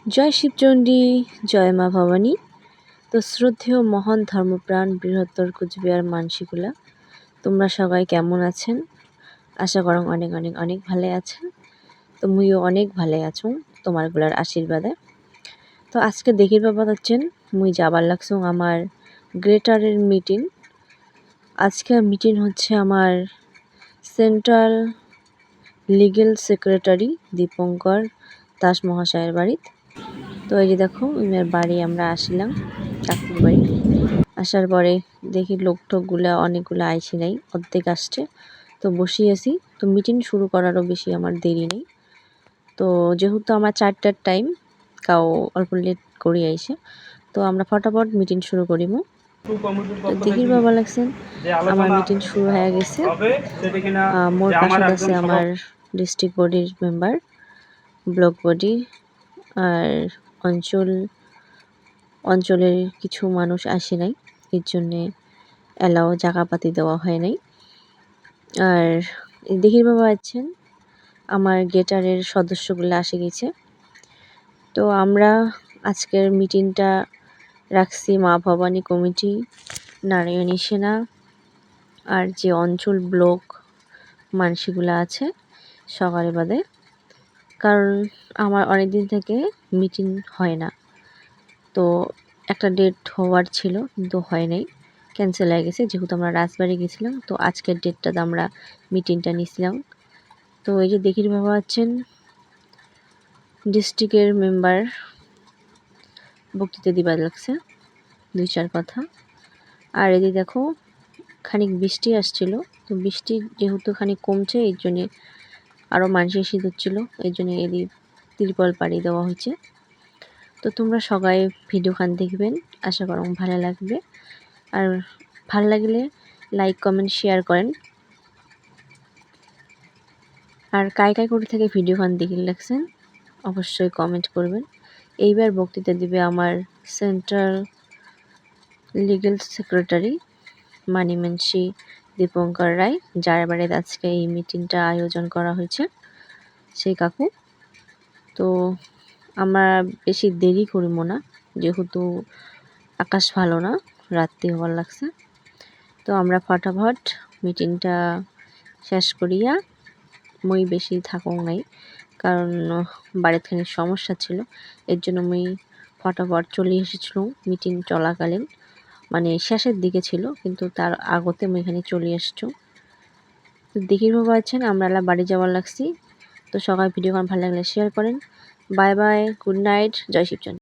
জয় শিবচণ্ডী, জয় মা ভবানী। তো শ্রদ্ধেয় মহান ধর্মপ্রাণ বৃহত্তর কুচবিহার মানসিকুলা, তোমরা সবাই কেমন আছেন? আশা করং অনেক অনেক অনেক ভালো আছেন। তো মুইও অনেক ভালো আছো তোমারগুলার আশীর্বাদে। তো আজকে দেখির বাবা হচ্ছেন মুই যাবার লাগছো আমার গ্রেটারের মিটিং। আজকে মিটিং হচ্ছে আমার central legal secretary Dipankar Das মহাশয়ের বাড়িতে। তো এই যে দেখো ওনার বাড়ি আমরা আসলাম, কাকুর বাড়ি। আসার পরে দেখি লোকটোকগুলা অনেকগুলো আইসি নাই, অর্ধেক আসছে। তো বসি আছি, তো মিটিং শুরু করারও বেশি আমার দেরি নেই। তো যেহেতু আমার 4টার টাইম, কাউ অল্প লেট করে আইসে, তো আমরা ফটাফট মিটিং শুরু করিমু। তো দেখির বাবা লাগছেন আমার মিটিং শুরু হয়ে গেছে। মোর পাশে আছে আমার ডিস্ট্রিক্ট বডির মেম্বার, ব্লক বডি আর অঞ্চলের কিছু মানুষ আসে নাই, এর জন্যে এলাও জায়গাপাতি দেওয়া হয় নাই। আর দেখির বাবা আছেন আমার গেটারের সদস্যগুলো আসে গেছে। তো আমরা আজকের মিটিংটা রাখছি মা ভবানী কমিটি, নারায়ণী সেনা আর যে অঞ্চল ব্লক মানসিগুলো আছে সকালে বাদে। কারণ আমার অনেক দিন থেকে মিটিং হয় না, তো একটা ডেট হওয়ার ছিল কিন্তু হয় নাই, ক্যান্সেল হয়ে গেছে। যেহেতু আমরা রাজবাড়ি গেছিলাম, তো আজকের ডেটটাতে আমরা মিটিংটা নিয়েছিলাম। তো এই যে দেখির বাবা আছেন ডিস্ট্রিক্টের মেম্বার, বক্তৃতা দিবার লাগছে 2-4 কথা। আর এদিকে দেখো খানিক বৃষ্টি আসছিল, তো বৃষ্টি যেহেতু খানিক কমছে, এর জন্যে আরও মানুষ এসে হচ্ছিল, এর জন্য এদিক তিরপল পাড়ি দেওয়া হয়েছে। তো তোমরা সবাই ভিডিওখান দেখবেন, আশা করো ভালো লাগবে। আর ভালো লাগলে লাইক কমেন্ট শেয়ার করেন। আর কাই করে থেকে ভিডিওখান দেখে লাগছেন অবশ্যই কমেন্ট করবেন। এইবার বক্তৃতা দিবে আমার সেন্ট্রাল লিগ্যাল সেক্রেটারি মানিমেন্সি দীপঙ্কর রায়, যার বাড়িতে আজকে এই মিটিংটা আয়োজন করা হয়েছে, সেই কাকু। তো আমরা বেশি দেরি করিব না, যেহেতু আকাশ ভালো না, রাত্রি হওয়ার লাগছে। তো আমরা ফটাফট মিটিংটা শেষ করিয়া মুই বেশি থাকুন নাই, কারণ বাড়িতে খানিক সমস্যা ছিল, এর জন্য মুই ফটাফট চলে এসেছিলাম। মিটিং চলাকালীন মানে শেষের দিকে ছিল, কিন্তু তার আগতে মুই এখানে চলে এসছো। তো দেখির বাবা আছেন আমরা বাড়ি যাওয়ার লাগছি। তো সবাই ভিডিও ভালো লাগলে শেয়ার করেন। বাই বাই, গুড নাইট, জয় শিবচন্দ্র।